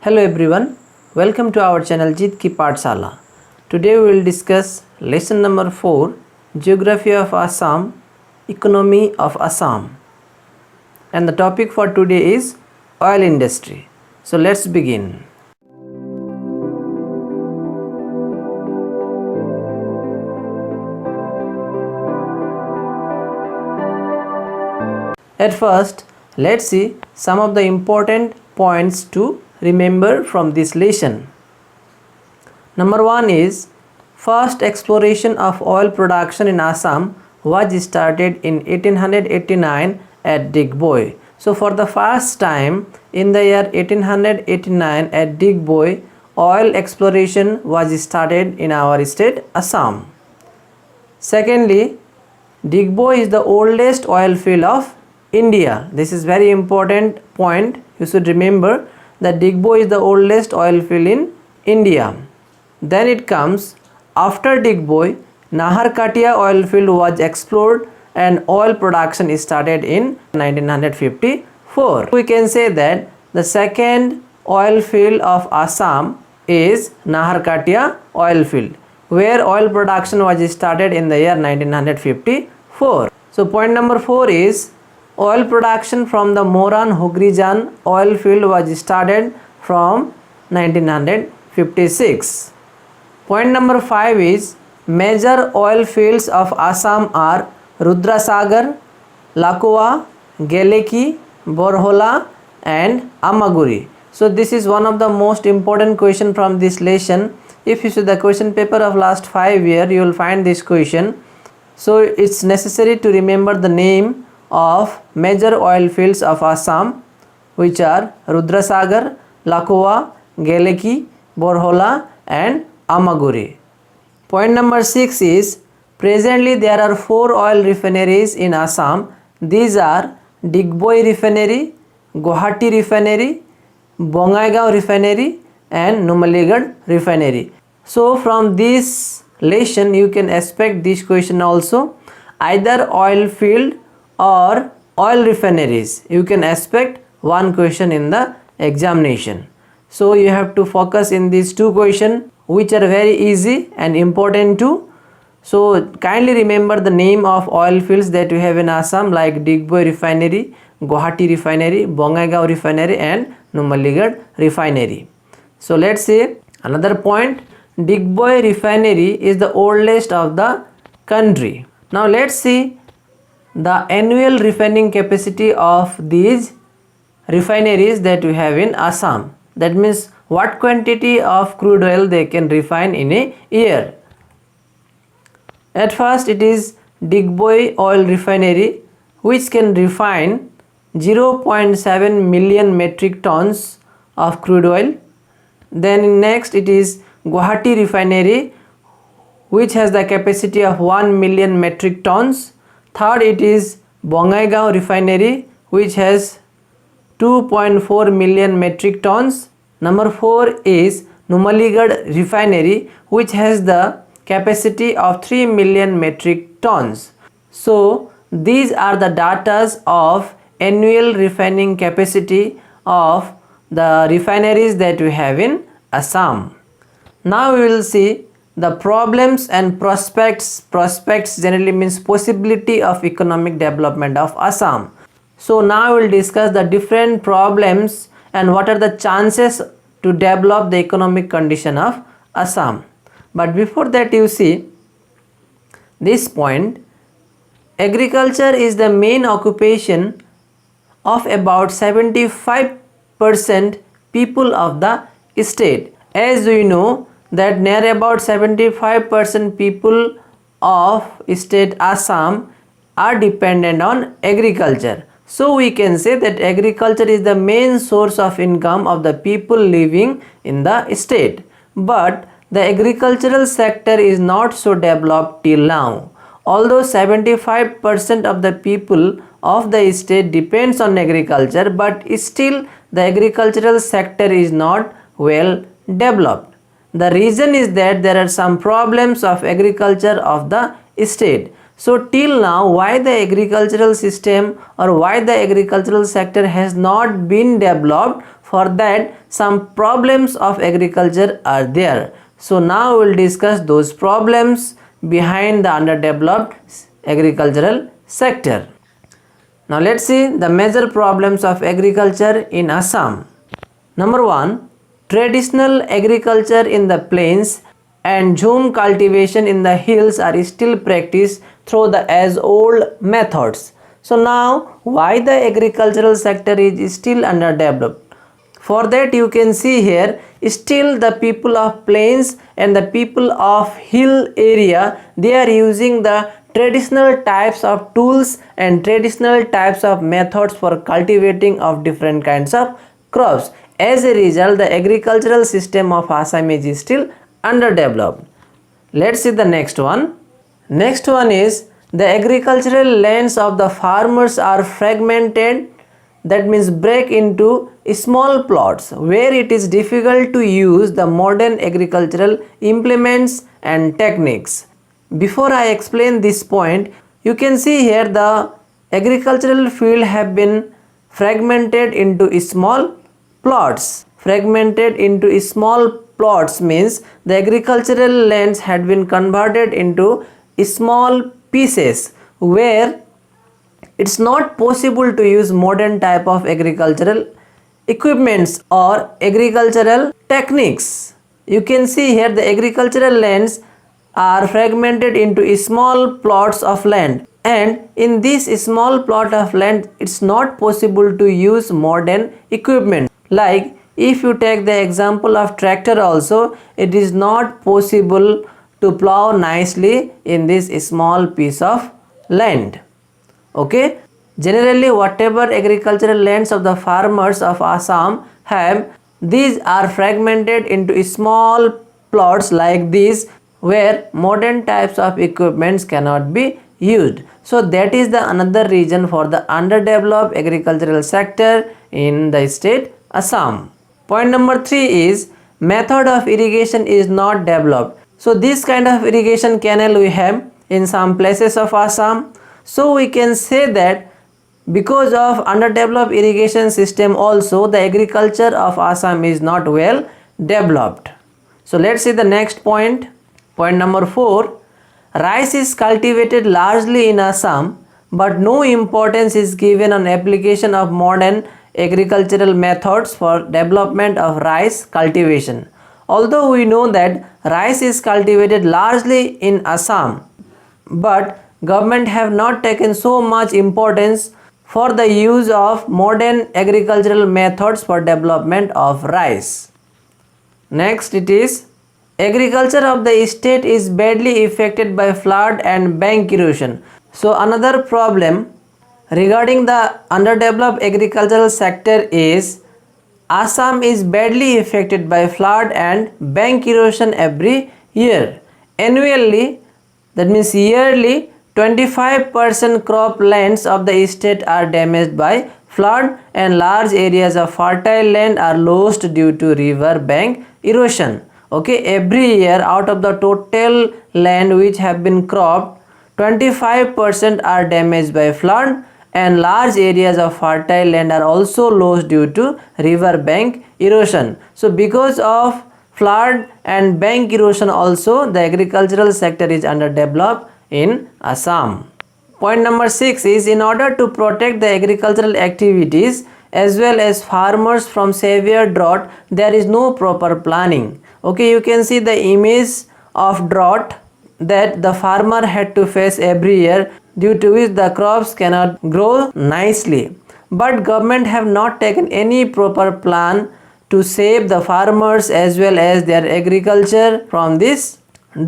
Hello everyone, welcome to our channel Jeet Ki Pathshala. Today we will discuss lesson number 4, Geography of Assam, Economy of Assam. And the topic for today is oil industry. So let's begin. At first, let's see some of the important points to remember from this lesson. Number 1 is first exploration of oil production in Assam was started in 1889 at Digboi. So for the first time in the year 1889 at Digboi, oil exploration was started in our state Assam. Secondly, Digboi is the oldest oil field of India. This is very important point. You should remember that Digboi is the oldest oil field in India. Then it comes after Digboi, Naharkatia oil field was explored and oil production started in 1954. We can say that the second oil field of Assam is Naharkatia oil field, where oil production was started in the year 1954. So point number 4 is oil production from the Moran Hugrijan oil field was started from 1956. Point number 5 is major oil fields of Assam are Rudrasagar, Lakua, Geleki, Borhola and Amaguri. So this is one of the most important question from this lesson. If you see the question paper of last 5 years, you will find this question. So it's necessary to remember the name of major oil fields of Assam, which are Rudrasagar, Lakua, Geleki, Borhola and Amaguri. Point number 6 is presently there are 4 oil refineries in Assam. These are Digboi Refinery, Guwahati Refinery, Bongaigaon Refinery and Numaligarh Refinery. So from this lesson you can expect this question also, either oil field or oil refineries. You can expect one question in the examination. So you have to focus in these two questions, which are very easy and important too. So kindly remember the name of oil fields that you have in Assam, like Digboi Refinery, Guwahati Refinery, Bongaigaon Refinery and Numaligarh Refinery. So let's see another point. Digboi Refinery is the oldest of the country. Now let's see the annual refining capacity of these refineries that we have in Assam. That means what quantity of crude oil they can refine in a year. At first it is Digboi Oil Refinery, which can refine 0.7 million metric tons of crude oil. Then next it is Guwahati Refinery, which has the capacity of 1 million metric tons. Third, it is Bongaigaon Refinery, which has 2.4 million metric tons. Number 4 is Numaligarh Refinery, which has the capacity of 3 million metric tons. So these are the datas of annual refining capacity of the refineries that we have in Assam. Now we will see the problems and prospects. Prospects generally means possibility of economic development of Assam. So now we will discuss the different problems and what are the chances to develop the economic condition of Assam. But before that, you see this point, agriculture is the main occupation of about 75% people of the state. As we know that near about 75% people of state Assam are dependent on agriculture. So we can say that agriculture is the main source of income of the people living in the state. But the agricultural sector is not so developed till now. Although 75% of the people of the state depends on agriculture, but still the agricultural sector is not well developed. The reason is that there are some problems of agriculture of the state. So till now, why the agricultural system or why the agricultural sector has not been developed? For that, some problems of agriculture are there. So now we will discuss those problems behind the underdeveloped agricultural sector. Now let's see the major problems of agriculture in Assam. Number 1, traditional agriculture in the plains and jhum cultivation in the hills are still practiced through the as old methods. So now why the agricultural sector is still underdeveloped? For that you can see here, still the people of plains and the people of hill area, they are using the traditional types of tools and traditional types of methods for cultivating of different kinds of crops. As a result, the agricultural system of Assam is still underdeveloped. Let's see the next one. Next one is the agricultural lands of the farmers are fragmented, that means break into small plots where it is difficult to use the modern agricultural implements and techniques. Before I explain this point, you can see here the agricultural field have been fragmented into small plots. Fragmented into small plots means the agricultural lands had been converted into small pieces where it's not possible to use modern type of agricultural equipments or agricultural techniques. You can see here the agricultural lands are fragmented into small plots of land, and in this small plot of land it's not possible to use modern equipment. Like if you take the example of tractor also, it is not possible to plow nicely in this small piece of land. Okay, generally whatever agricultural lands of the farmers of Assam have, these are fragmented into small plots like this where modern types of equipments cannot be used. So that is the another reason for the underdeveloped agricultural sector in the state Assam. Point number 3 is method of irrigation is not developed. So this kind of irrigation canal we have in some places of Assam. So we can say that because of underdeveloped irrigation system also, the agriculture of Assam is not well developed. So let's see the next point. Point number 4, rice is cultivated largely in Assam, but no importance is given on application of modern agricultural methods for development of rice cultivation. Although we know that rice is cultivated largely in Assam, but government have not taken so much importance for the use of modern agricultural methods for development of rice. Next it is agriculture of the state is badly affected by flood and bank erosion. So another problem regarding the underdeveloped agricultural sector is Assam is badly affected by flood and bank erosion every year. Annually, that means yearly, 25% crop lands of the state are damaged by flood and large areas of fertile land are lost due to river bank erosion. Okay, every year out of the total land which have been cropped, 25% are damaged by flood and large areas of fertile land are also lost due to river bank erosion. So because of flood and bank erosion also, the agricultural sector is underdeveloped in Assam. Point number 6 is in order to protect the agricultural activities as well as farmers from severe drought, there is no proper planning. Okay, you can see the image of drought that the farmer had to face every year, due to which the crops cannot grow nicely. But government have not taken any proper plan to save the farmers as well as their agriculture from this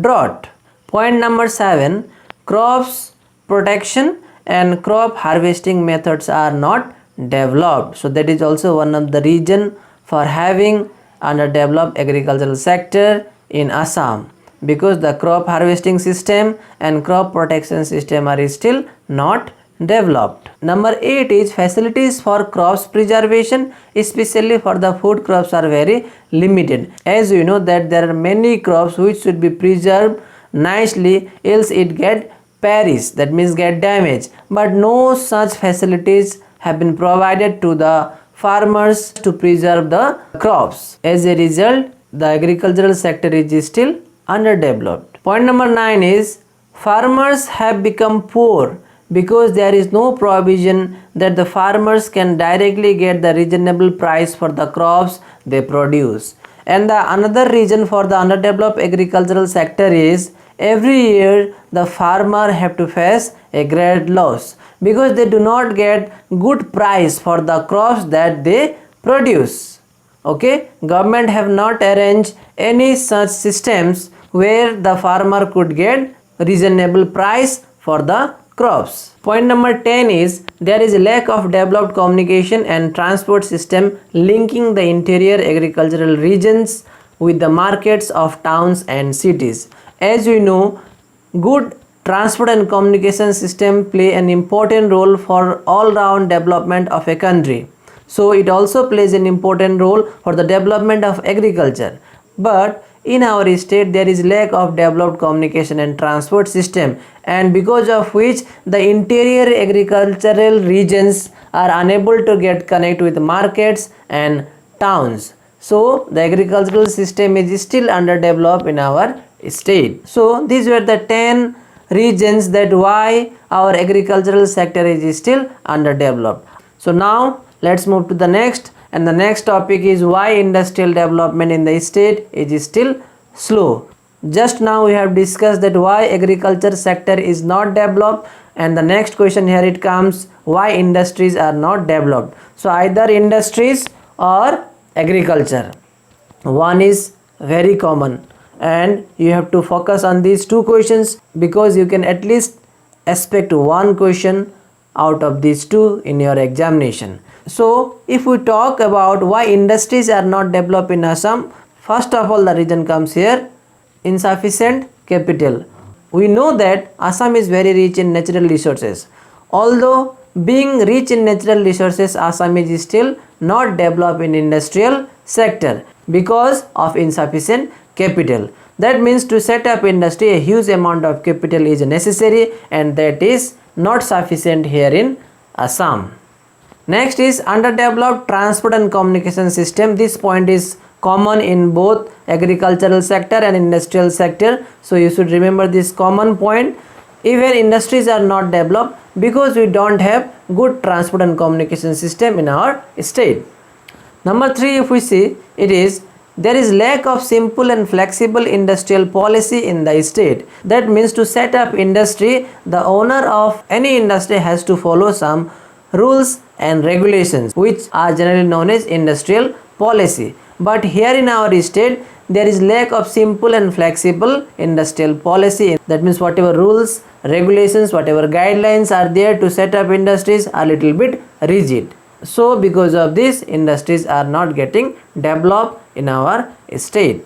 drought. Point number 7, crops protection and crop harvesting methods are not developed. So that is also one of the reason for having underdeveloped agricultural sector in Assam, because the crop harvesting system and crop protection system are still not developed. Number 8 is facilities for crops preservation, especially for the food crops, are very limited. As you know that there are many crops which should be preserved nicely, else it get perish, that means get damaged, but no such facilities have been provided to the farmers to preserve the crops. As a result, the agricultural sector is still underdeveloped. Point number 9 is farmers have become poor because there is no provision that the farmers can directly get the reasonable price for the crops they produce. And the another reason for the underdeveloped agricultural sector is every year the farmer have to face a great loss because they do not get good price for the crops that they produce. Okay, government have not arranged any such systems where the farmer could get reasonable price for the crops. Point number 10 is there is a lack of developed communication and transport system linking the interior agricultural regions with the markets of towns and cities. As we know, good transport and communication system play an important role for all-round development of a country. So it also plays an important role for the development of agriculture. But in our state there is lack of developed communication and transport system, and because of which the interior agricultural regions are unable to get connect with markets and towns. So the agricultural system is still underdeveloped in our state. So these were the 10 reasons that why our agricultural sector is still underdeveloped. So now let's move to the next, and the next topic is why industrial development in the state is still slow. Just now we have discussed that why agriculture sector is not developed, and the next question here it comes, why industries are not developed. So either industries or agriculture. One is very common and you have to focus on these two questions because you can at least expect one question out of these two in your examination. So if we talk about why industries are not developed in Assam, first of all the reason comes here, insufficient capital. We know that Assam is very rich in natural resources. Although being rich in natural resources, Assam is still not developed in industrial sector because of insufficient capital. That means to set up industry a huge amount of capital is necessary, and that is not sufficient here in Assam. Next is underdeveloped transport and communication system. This point is common in both agricultural sector and industrial sector. So you should remember this common point. Even industries are not developed because we don't have good transport and communication system in our state. Number 3, if we see, it is there is lack of simple and flexible industrial policy in the state. That means to set up industry, the owner of any industry has to follow some rules and regulations which are generally known as industrial policy. But here in our state there is lack of simple and flexible industrial policy. That means whatever rules, regulations, whatever guidelines are there to set up industries are little bit rigid. So because of this, industries are not getting developed in our state.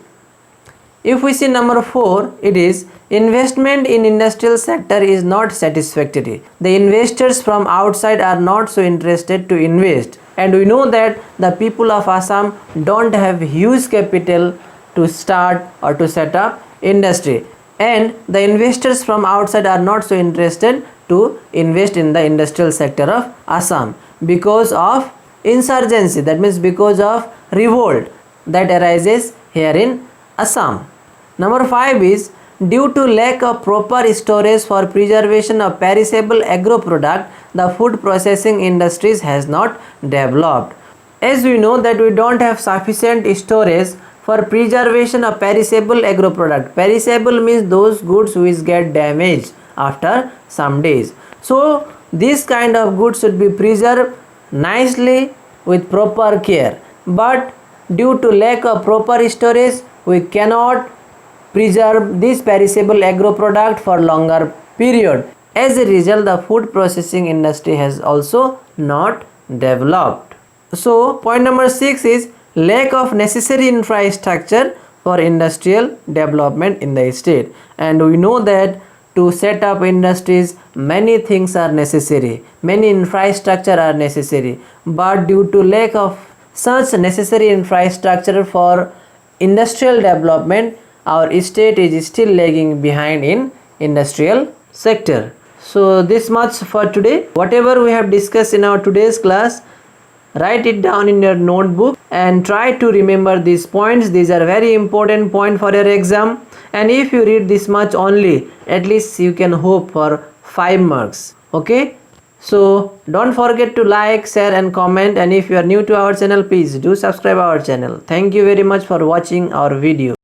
If we see number 4, it is investment in industrial sector is not satisfactory. The investors from outside are not so interested to invest, and we know that the people of Assam don't have huge capital to start or to set up industry, and the investors from outside are not so interested to invest in the industrial sector of Assam because of insurgency, that means because of revolt that arises here in Assam. Number 5 is due to lack of proper storage for preservation of perishable agro product, the food processing industries has not developed. As we know that we don't have sufficient storage for preservation of perishable agro product. Perishable means those goods which get damaged after some days. So this kind of goods should be preserved nicely with proper care, but due to lack of proper storage we cannot preserve this perishable agro product for longer period. As a result, the food processing industry has also not developed. So point number 6 is lack of necessary infrastructure for industrial development in the state, and we know that to set up industries many things are necessary, many infrastructure are necessary, but due to lack of such necessary infrastructure for industrial development, our state is still lagging behind in industrial sector. So this much for today. Whatever we have discussed in our today's class, write it down in your notebook and try to remember these points. These are very important point for your exam, and if you read this much only, at least you can hope for 5 marks. Okay, so don't forget to like, share and comment, and if you are new to our channel, please do subscribe our channel. Thank you very much for watching our video.